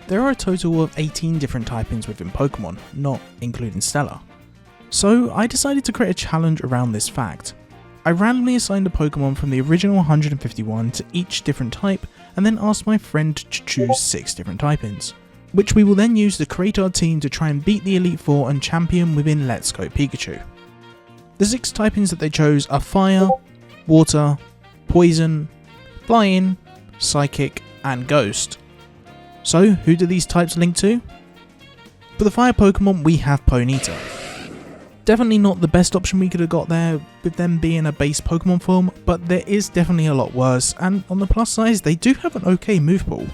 There are a total of 18 different typings within Pokemon, not including Stellar. So I decided to create a challenge around this fact. I randomly assigned a Pokemon from the original 151 to each different type and then asked my friend to choose 6 different typings, which we will then use to create our team to try and beat the Elite Four and champion within Let's Go Pikachu. The 6 typings that they chose are Fire, Water, Poison, Flying, Psychic and Ghost. So who do these types link to? For the Fire Pokemon we have Ponyta. Definitely not the best option we could have got there with them being a base Pokemon form, but there is definitely a lot worse, and on the plus side they do have an okay move pool.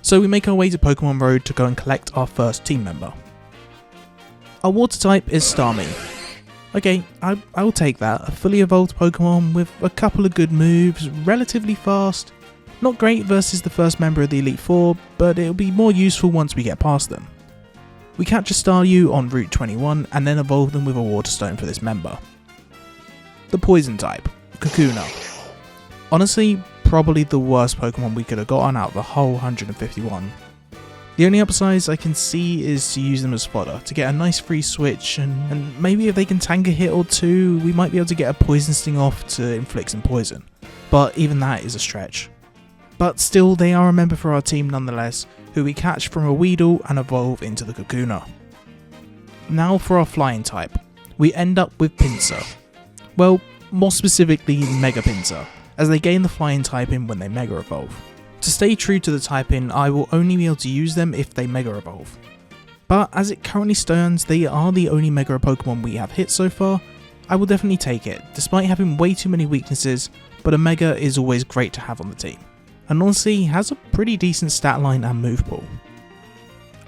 So we make our way to Pokemon Road to go and collect our first team member. Our water type is Starmie. Okay, I will take that, a fully evolved Pokemon with a couple of good moves, relatively fast, not great versus the first member of the Elite Four, but it'll be more useful once we get past them. We catch a Staryu on Route 21 and then evolve them with a Water Stone for this member. The Poison type, Kakuna. Honestly, probably the worst Pokemon we could have gotten out of the whole 151. The only upsides I can see is to use them as fodder, to get a nice free switch, and maybe if they can tank a hit or two, we might be able to get a Poison Sting off to inflict some poison. But even that is a stretch. But still, they are a member for our team nonetheless, who we catch from a Weedle and evolve into the Kakuna. Now for our flying type, we end up with Pinsir. Well, more specifically Mega Pinsir, as they gain the flying typing when they Mega Evolve. To stay true to the typing, I will only be able to use them if they Mega Evolve. But as it currently stands, they are the only Mega Pokemon we have hit so far. I will definitely take it, despite having way too many weaknesses, but a Mega is always great to have on the team. And honestly has a pretty decent stat line and move pool.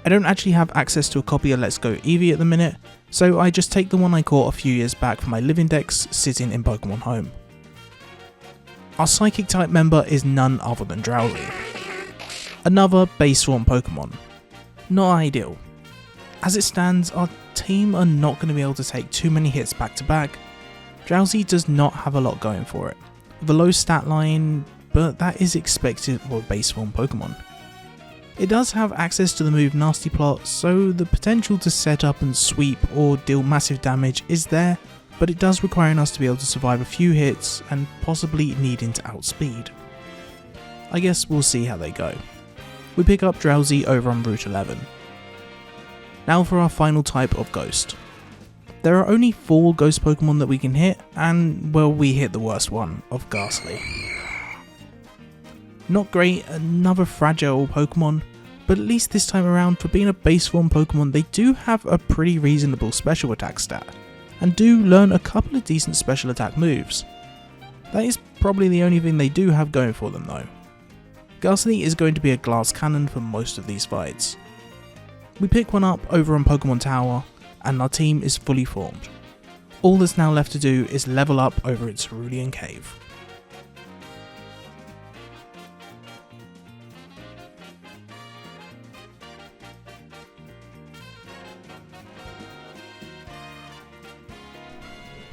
I don't actually have access to a copy of Let's Go Eevee at the minute, so I just take the one I caught a few years back from my living decks sitting in Pokemon Home. Our Psychic type member is none other than Drowsy. Another base form Pokemon. Not ideal. As it stands, our team are not going to be able to take too many hits back to back. Drowsy does not have a lot going for it, with a low stat line, but that is expected for a base form Pokemon. It does have access to the move Nasty Plot, so the potential to set up and sweep or deal massive damage is there, but it does require us to be able to survive a few hits and possibly needing to outspeed. I guess we'll see how they go. We pick up Drowsy over on Route 11. Now for our final type of Ghost. There are only 4 Ghost Pokemon that we can hit, and well, we hit the worst one of Ghastly. Not great, another fragile Pokemon, but at least this time around, for being a base form Pokemon, they do have a pretty reasonable special attack stat, and do learn a couple of decent special attack moves. That is probably the only thing they do have going for them though. Ghastly is going to be a glass cannon for most of these fights. We pick one up over on Pokemon Tower, and our team is fully formed. All that's now left to do is level up over in Cerulean Cave.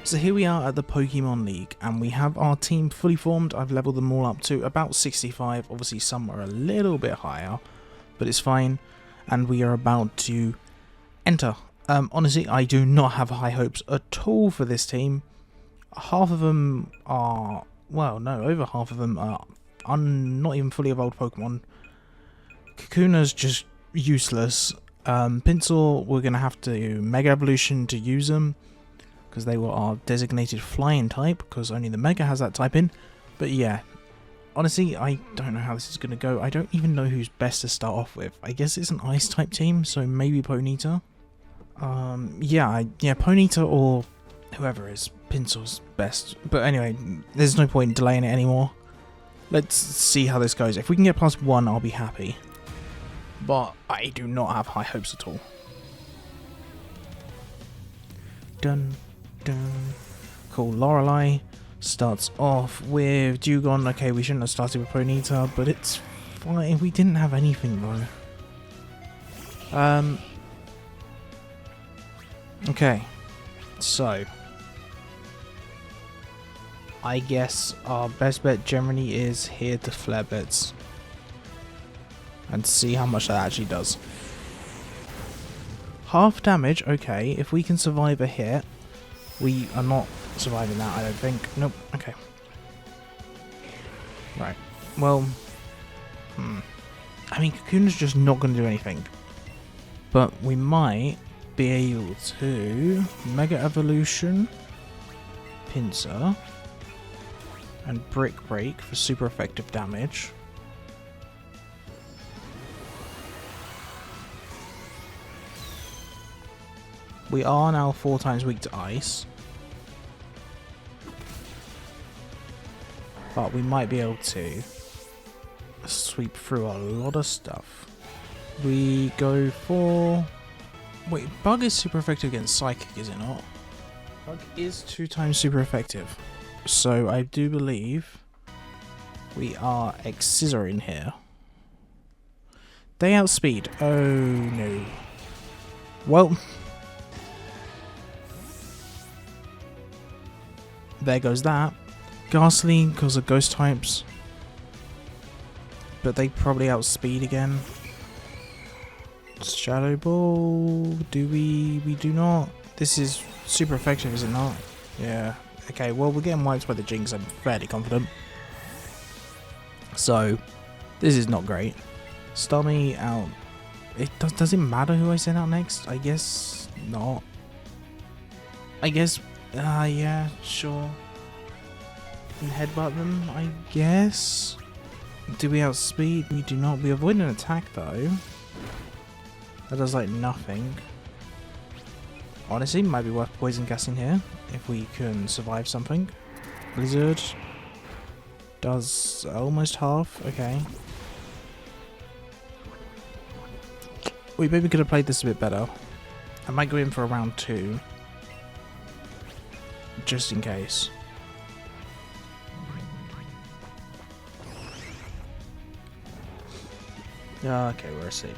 So here we are at the Pokemon League, and we have our team fully formed. I've leveled them all up to about 65, obviously some are a little bit higher, but it's fine, and we are about to enter. Honestly, I do not have high hopes at all for this team. Half of them are, well no, over half of them are not even fully evolved Pokemon. Kakuna's just useless. Pinsir, we're going to have to Mega Evolution to use them, because they were our designated flying type, because only the Mega has that type in. But yeah, honestly, I don't know how this is going to go. I don't even know who's best to start off with. I guess it's an ice type team, so maybe Ponyta. Yeah, Ponyta or whoever is Pinsir's best. But anyway, there's no point in delaying it anymore. Let's see how this goes. If we can get past 1, I'll be happy. But I do not have high hopes at all. Dun. Cool, Lorelei starts off with Dewgong. Okay, we shouldn't have started with Ponyta, but it's fine. We didn't have anything though. Okay, so I guess our best bet generally is here to Flare Blitz. and see how much that actually does. Half damage, okay. If we can survive a hit, we are not surviving that, I don't think. Nope, okay. Right, well, I mean, Kakuna's just not going to do anything. But we might be able to Mega Evolution, Pincer, and Brick Break for super effective damage. We are now 4 times weak to ice. But we might be able to sweep through a lot of stuff. We go for... Wait, Bug is super effective against Psychic, is it not? Bug is 2 times super effective. So I do believe we are Scissoring here. They outspeed. Oh no. Well... There goes that. Ghastly because of ghost types. But they probably outspeed again. Shadow Ball. Do we? We do not. This is super effective, is it not? Yeah. Okay, well, we're getting wiped by the Jinx, I'm fairly confident. So, this is not great. Stormy out. Does it matter who I send out next? I guess not. I guess. Yeah, sure. And headbutt them, I guess. Do we outspeed? We do not. We avoid an attack though. That does like nothing. Honestly, might be worth poison gassing here if we can survive something. Blizzard does almost half. Okay. We maybe could have played this a bit better. I might go in for a round 2. Just in case. Okay, we're asleep.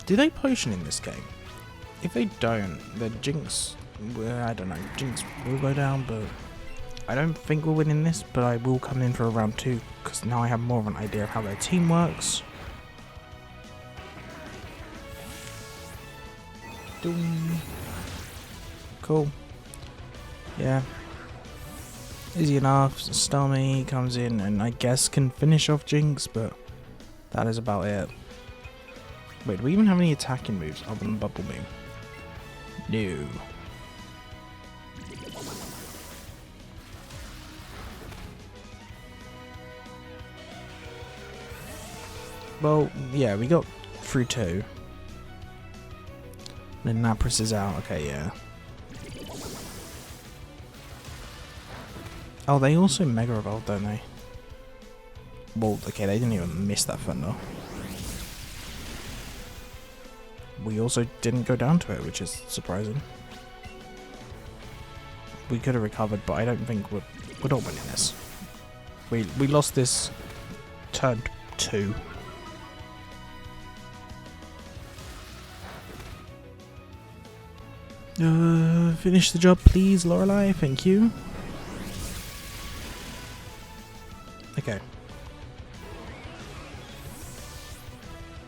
Do they potion in this game? If they don't, then Jinx, I don't know, Jinx will go down, but I don't think we're winning this, but I will come in for a round 2, because now I have more of an idea of how their team works. Doom. Cool. Yeah. Easy enough. Stormy comes in and I guess can finish off Jinx, but that is about it. Wait, do we even have any attacking moves other than Bubble Beam? No. Well, yeah, we got through 2. Then Napris is out. Okay, yeah. Oh, they also Mega Evolve, don't they? Well, okay, they didn't even miss that Thunder. We also didn't go down to it, which is surprising. We could have recovered, but I don't think we're not winning this. We lost this turn 2. Finish the job, please, Lorelei. Thank you. Okay.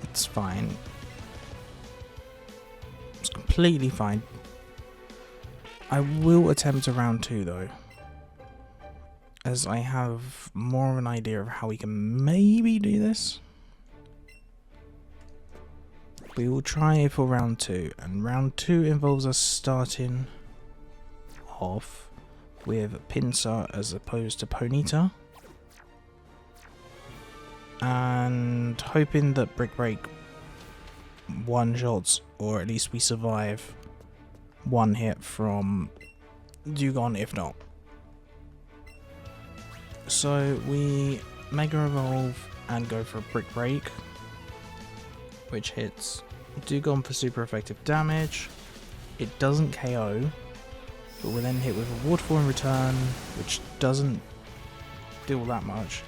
It's fine. It's completely fine. I will attempt a round 2 though, as I have more of an idea of how we can maybe do this. We will try for round 2, and round 2 involves us starting off with Pinsir as opposed to Ponyta, and hoping that Brick Break one-shots, or at least we survive 1 hit from Dewgong if not. So we Mega Evolve and go for a Brick Break, which hits Dewgong for super effective damage. It doesn't KO, but we're then hit with a Waterfall in return, which doesn't do all that much.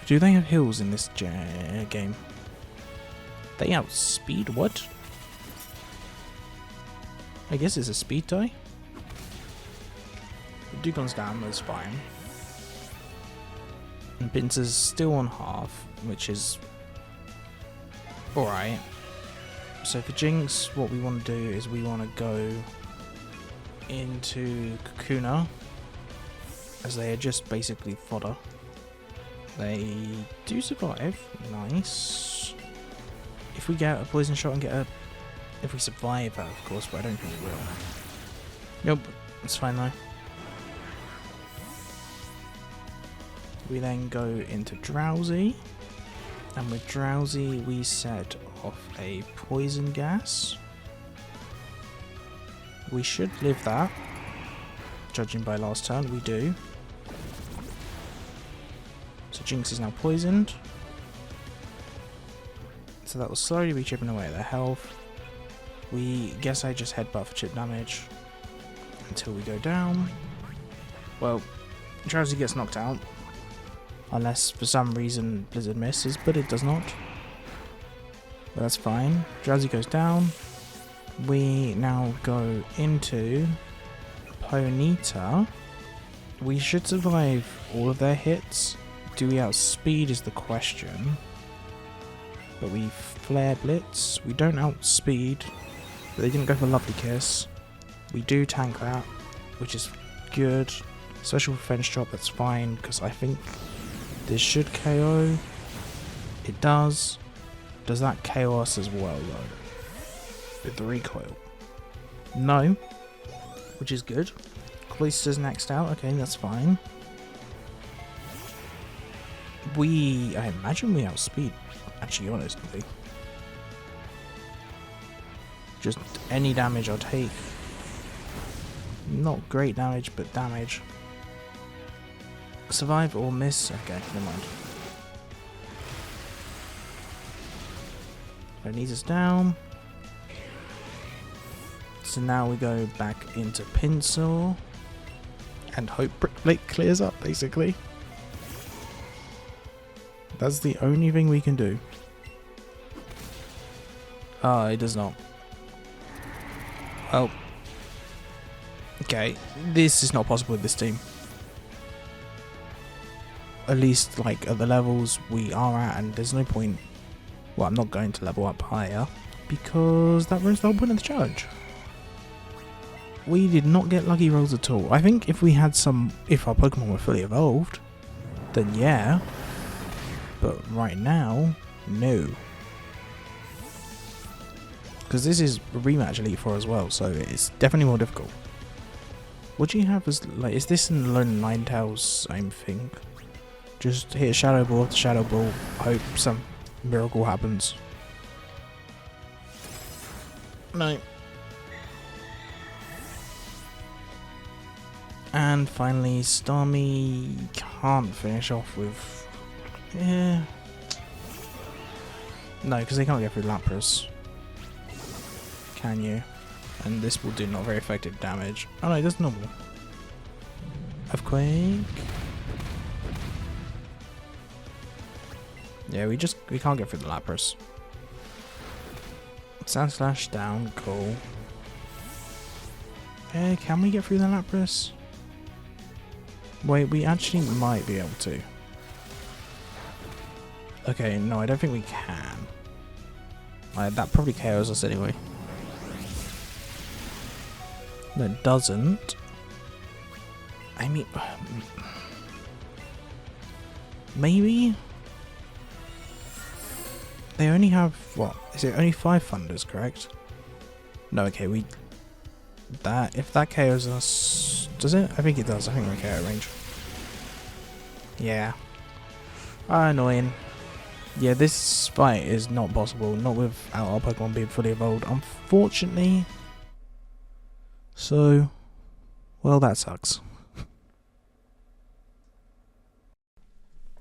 Do they have heals in this game? They outspeed? What? I guess it's a speed tie. Dewgong's down, that's fine. And Pinsir's still on half, which is Alright. So for Jinx, what we want to do is we want to go into Kakuna, as they are just basically fodder. They do survive. Nice. If we get a poison shot and get a... If we survive that, of course, but I don't think we will. Nope. It's fine though. We then go into Drowsy. And with Drowsy, we set off a poison gas. We should live that. Judging by last turn, we do. So Jinx is now poisoned. So that will slowly be chipping away at their health. We guess I just headbutt for chip damage until we go down. Well, Drowsy gets knocked out. Unless for some reason Blizzard misses, but it does not. But that's fine. Drowsy goes down. We now go into Ponyta. We should survive all of their hits. Do we outspeed is the question. But we flare blitz. We don't outspeed. But they didn't go for Lovely Kiss. We do tank that, which is good. Special defense drop, that's fine, because I think this should KO. It does. Does that KO us as well though? With the recoil? No. Which is good. Cloister's next out. Okay, that's fine. I imagine we outspeed. Actually, honestly. Just any damage I'll take. Not great damage, but damage. Survive or miss? Okay, never mind. Ponyta's down. So now we go back into Pinsir. And hope Brickblade clears up, basically. That's the only thing we can do. It does not. Well. Okay, this is not possible with this team. At least, like, at the levels we are at, and there's no point... Well, I'm not going to level up higher, because that ruins the whole point of the challenge. We did not get lucky rolls at all. I think if we had some... If our Pokemon were fully evolved, then yeah. But right now, no. Because this is a rematch Elite Four as well, so it's definitely more difficult. What do you have as... Like, is this in Lone Ninetales same thing? Just hit a Shadow Ball after Shadow Ball, hope some miracle happens. No. And finally, Starmie can't finish off with... Yeah. No, because they can't get through Lapras. Can you? And this will do not very effective damage. Oh no, it does normal. Earthquake. Yeah, we can't get through the Lapras. Sand Slash down, cool. Can we get through the Lapras? Wait, we actually might be able to. Okay, no, I don't think we can. That probably KOs us anyway. No, it doesn't. I mean... Maybe? They only have, what? Is it only 5 Thunders, correct? No, okay, if that KOs us... Does it? I think it does. I think we're KO range. Yeah. Annoying. Yeah, this fight is not possible. Not without our Pokemon being fully evolved, unfortunately. So, well, that sucks.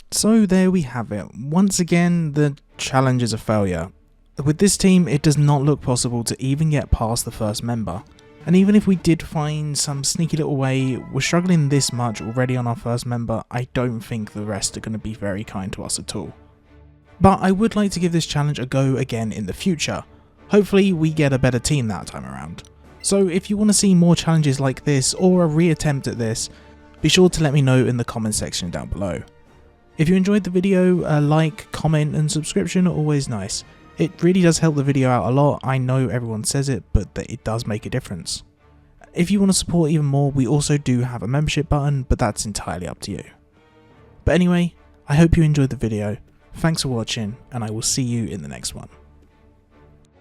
So there we have it. Once again, the challenge is a failure. With this team, it does not look possible to even get past the first member. And even if we did find some sneaky little way, we're struggling this much already on our first member, I don't think the rest are going to be very kind to us at all. But I would like to give this challenge a go again in the future. Hopefully we get a better team that time around. So if you want to see more challenges like this or a reattempt at this, be sure to let me know in the comment section down below. If you enjoyed the video, a like, comment and subscription are always nice. It really does help the video out a lot. I know everyone says it, but that it does make a difference. If you want to support even more, we also do have a membership button, but that's entirely up to you. But anyway, I hope you enjoyed the video. Thanks for watching, and I will see you in the next one.